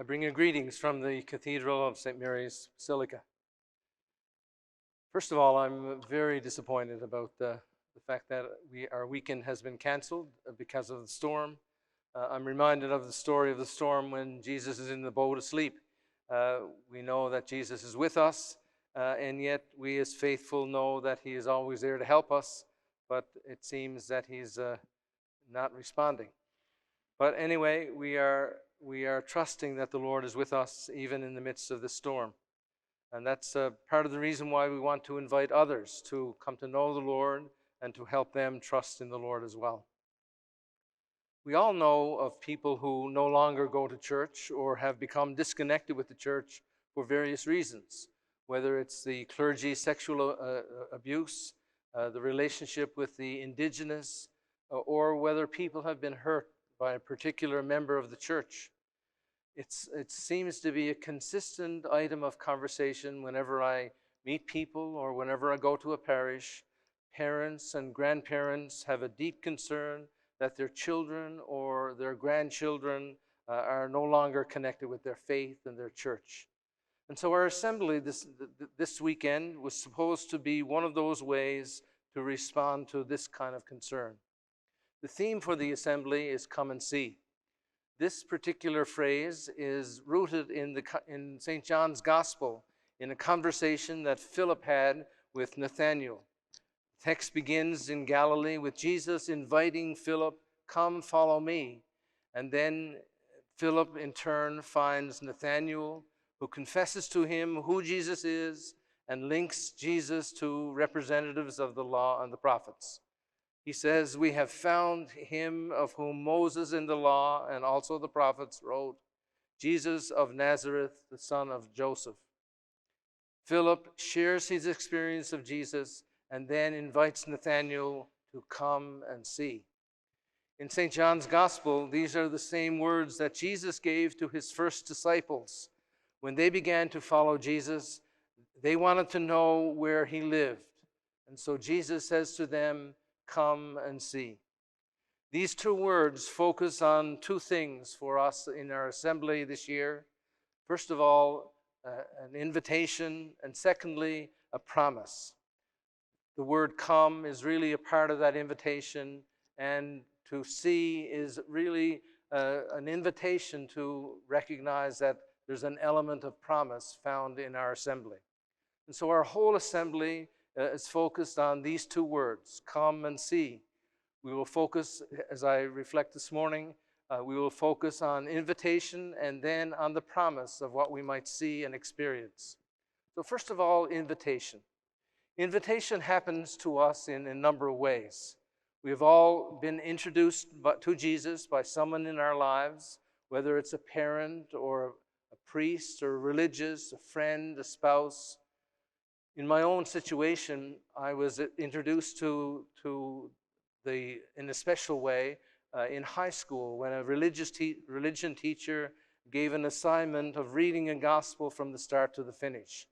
I bring you greetings from the Cathedral of St. Mary's Basilica. First of all, I'm very disappointed about the fact that our weekend has been canceled because of the storm. I'm reminded of the story of the storm when Jesus is in the boat asleep. We know that Jesus is with us, and yet we as faithful know that he is always there to help us, but it seems that he's not responding. But anyway, we are trusting that the Lord is with us even in the midst of the storm. And that's part of the reason why we want to invite others to come to know the Lord and to help them trust in the Lord as well. We all know of people who no longer go to church or have become disconnected with the church for various reasons, whether it's the clergy sexual abuse, the relationship with the indigenous, or whether people have been hurt by a particular member of the church. It seems to be a consistent item of conversation whenever I meet people or whenever I go to a parish. Parents and grandparents have a deep concern that their children or their grandchildren are no longer connected with their faith and their church. And so our assembly this weekend was supposed to be one of those ways to respond to this kind of concern. The theme for the assembly is come and see. This particular phrase is rooted in St. John's Gospel, in a conversation that Philip had with Nathanael. The text begins in Galilee with Jesus inviting Philip, "Come, follow me." And then Philip in turn finds Nathanael, who confesses to him who Jesus is and links Jesus to representatives of the law and the prophets. He says, "We have found him of whom Moses in the law and also the prophets wrote, Jesus of Nazareth, the son of Joseph." Philip shares his experience of Jesus and then invites Nathanael to come and see. In St. John's Gospel, these are the same words that Jesus gave to his first disciples. When they began to follow Jesus, they wanted to know where he lived. And so Jesus says to them, "Come and see." These two words focus on two things for us in our assembly this year. First of all, an invitation, and secondly, a promise. The word come is really a part of that invitation, and to see is really an invitation to recognize that there's an element of promise found in our assembly. And so our whole assembly is focused on these two words, come and see. We will focus, as I reflect this morning, we will focus on invitation and then on the promise of what we might see and experience. So first of all, invitation. Invitation happens to us in a number of ways. We have all been introduced to Jesus by someone in our lives, whether it's a parent or a priest or a religious, a friend, a spouse. In my own situation, I was introduced to in a special way in high school when a religion teacher gave an assignment of reading a gospel from the start to the finish.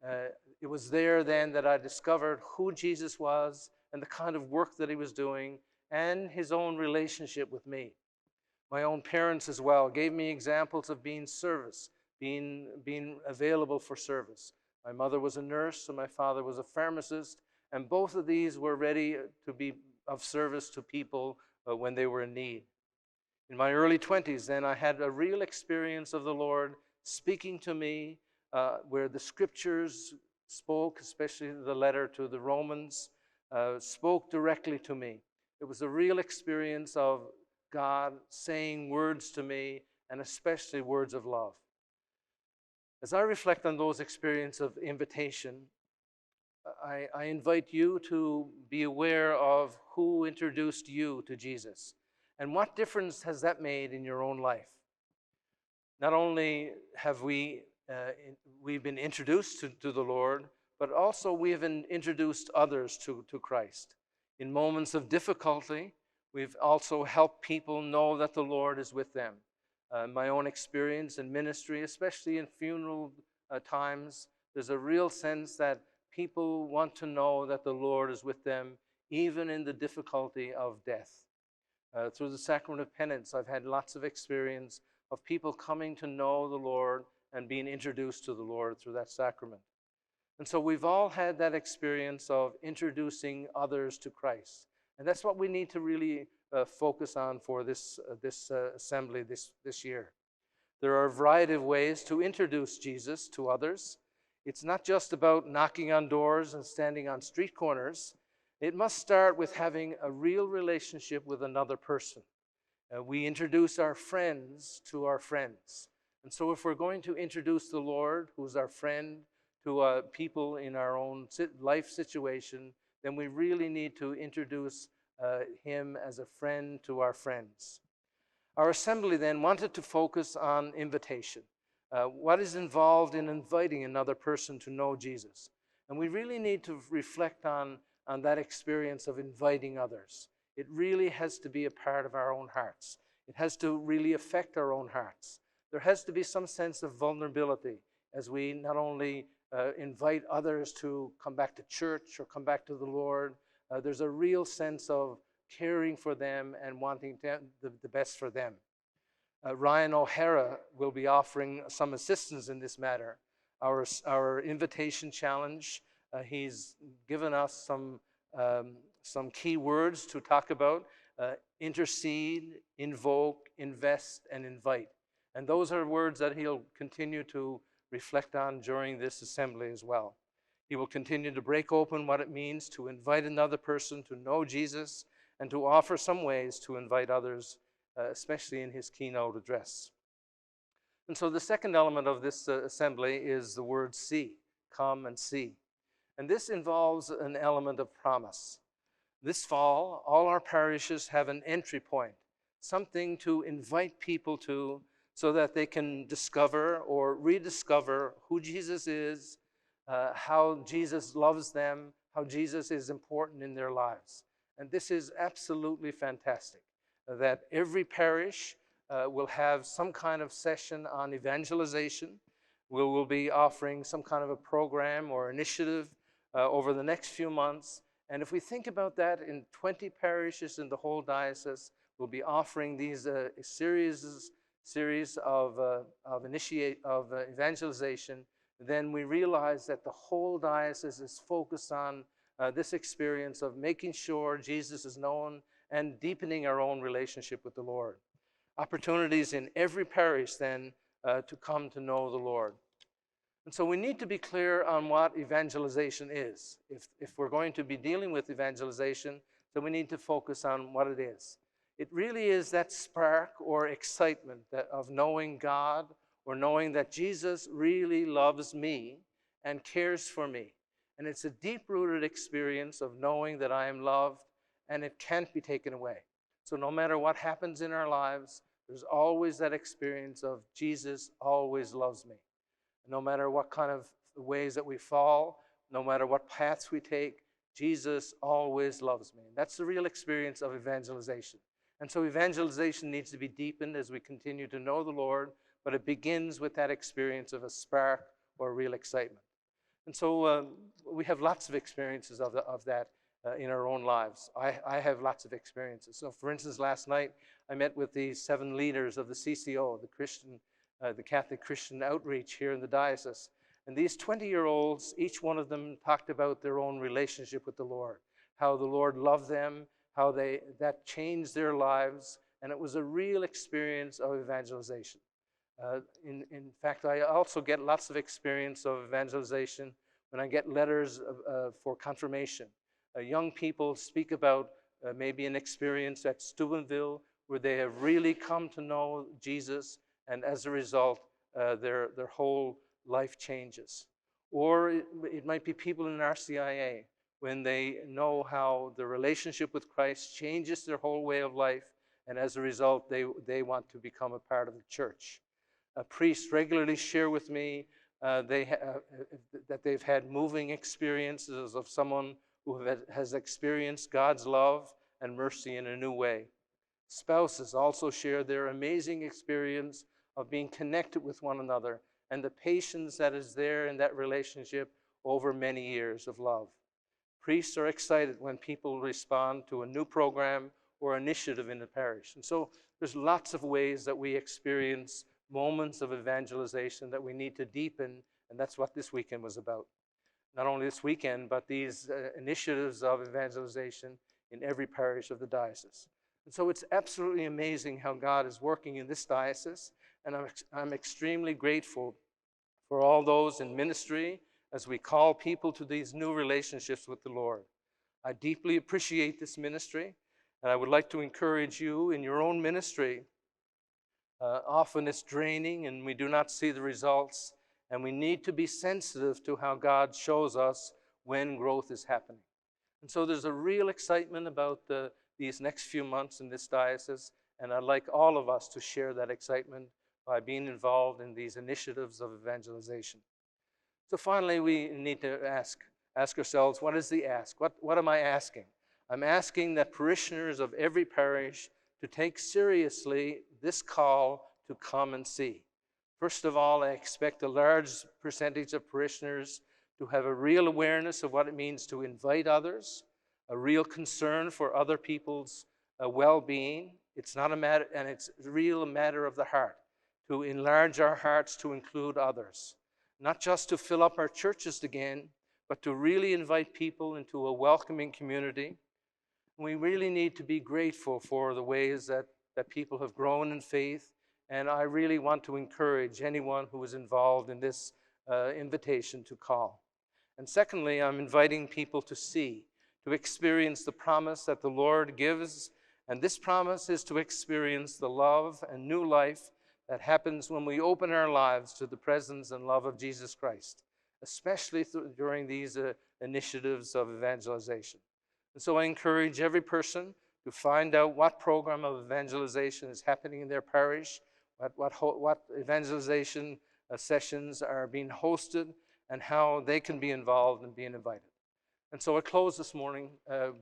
It was there then that I discovered who Jesus was and the kind of work that he was doing and his own relationship with me. My own parents as well gave me examples of being available for service. My mother was a nurse and my father was a pharmacist, and both of these were ready to be of service to people when they were in need. In my early 20s, then, I had a real experience of the Lord speaking to me where the scriptures spoke, especially the letter to the Romans, spoke directly to me. It was a real experience of God saying words to me, and especially words of love. As I reflect on those experiences of invitation, I invite you to be aware of who introduced you to Jesus and what difference has that made in your own life. Not only have we've been introduced to the Lord, but also we have introduced others to Christ. In moments of difficulty, we've also helped people know that the Lord is with them. My own experience in ministry, especially in funeral times, there's a real sense that people want to know that the Lord is with them, even in the difficulty of death. Through the sacrament of penance, I've had lots of experience of people coming to know the Lord and being introduced to the Lord through that sacrament. And so we've all had that experience of introducing others to Christ. And that's what we need to really focus on for this assembly this year. There are a variety of ways to introduce Jesus to others. It's not just about knocking on doors and standing on street corners. It must start with having a real relationship with another person. We introduce our friends to our friends. And so if we're going to introduce the Lord, who's our friend, to people in our own life situation, then we really need to introduce him as a friend to our friends. Our assembly then wanted to focus on invitation. What is involved in inviting another person to know Jesus? And we really need to reflect on that experience of inviting others. It really has to be a part of our own hearts. It has to really affect our own hearts. There has to be some sense of vulnerability as we not only invite others to come back to church or come back to the Lord. There's a real sense of caring for them and wanting the best for them. Ryan O'Hara will be offering some assistance in this matter. Our invitation challenge, he's given us some key words to talk about: intercede, invoke, invest, and invite. And those are words that he'll continue to reflect on during this assembly as well. He will continue to break open what it means to invite another person to know Jesus and to offer some ways to invite others, especially in his keynote address. And so the second element of this assembly is the word see, come and see. And this involves an element of promise. This fall, all our parishes have an entry point, something to invite people to so that they can discover or rediscover who Jesus is, how Jesus loves them, how Jesus is important in their lives. And this is absolutely fantastic, that every parish will have some kind of session on evangelization. We will be offering some kind of a program or initiative over the next few months. And if we think about that, in 20 parishes in the whole diocese, we'll be offering these series of evangelization. Then we realize that the whole diocese is focused on this experience of making sure Jesus is known and deepening our own relationship with the Lord. Opportunities in every parish then to come to know the Lord. And so we need to be clear on what evangelization is. If we're going to be dealing with evangelization, then we need to focus on what it is. It really is that spark or excitement of knowing God, or knowing that Jesus really loves me and cares for me. And it's a deep-rooted experience of knowing that I am loved and it can't be taken away. So no matter what happens in our lives, there's always that experience of Jesus always loves me. No matter what kind of ways that we fall, no matter what paths we take, Jesus always loves me. That's the real experience of evangelization. And so evangelization needs to be deepened as we continue to know the Lord, but it begins with that experience of a spark or real excitement. And so we have lots of experiences of that in our own lives. I have lots of experiences. So for instance, last night I met with the 7 leaders of the CCO, the Catholic Christian Outreach here in the diocese. And these 20-year-olds, each one of them talked about their own relationship with the Lord, how the Lord loved them, how that changed their lives, and it was a real experience of evangelization. In fact, I also get lots of experience of evangelization when I get letters for confirmation. Young people speak about maybe an experience at Steubenville where they have really come to know Jesus, and as a result, their whole life changes. Or it might be people in RCIA when they know how the relationship with Christ changes their whole way of life, and as a result, they want to become a part of the church. Priests regularly share with me that they've had moving experiences of someone who has experienced God's love and mercy in a new way. Spouses also share their amazing experience of being connected with one another and the patience that is there in that relationship over many years of love. Priests are excited when people respond to a new program or initiative in the parish. And so there's lots of ways that we experience moments of evangelization that we need to deepen, and that's what this weekend was about. Not only this weekend, but these initiatives of evangelization in every parish of the diocese. And so it's absolutely amazing how God is working in this diocese, and I'm extremely grateful for all those in ministry as we call people to these new relationships with the Lord. I deeply appreciate this ministry, and I would like to encourage you in your own ministry. Often it's draining and we do not see the results, and we need to be sensitive to how God shows us when growth is happening. And so there's a real excitement about these next few months in this diocese, and I'd like all of us to share that excitement by being involved in these initiatives of evangelization. So finally, we need to ask ourselves, what is the ask? What am I asking? I'm asking that parishioners of every parish to take seriously this call to come and see. First of all, I expect a large percentage of parishioners to have a real awareness of what it means to invite others, a real concern for other people's well-being. It's not a matter, and it's real a matter of the heart, to enlarge our hearts to include others. Not just to fill up our churches again, but to really invite people into a welcoming community. We really need to be grateful for the ways that people have grown in faith, and I really want to encourage anyone who is involved in this invitation to call. And secondly, I'm inviting people to see, to experience the promise that the Lord gives, and this promise is to experience the love and new life that happens when we open our lives to the presence and love of Jesus Christ, especially during these initiatives of evangelization. And so I encourage every person to find out what program of evangelization is happening in their parish, what evangelization sessions are being hosted, and how they can be involved and being invited. And so I close this morning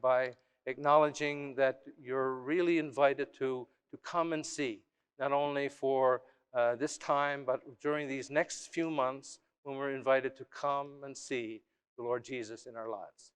by acknowledging that you're really invited to come and see, not only for this time, but during these next few months when we're invited to come and see the Lord Jesus in our lives.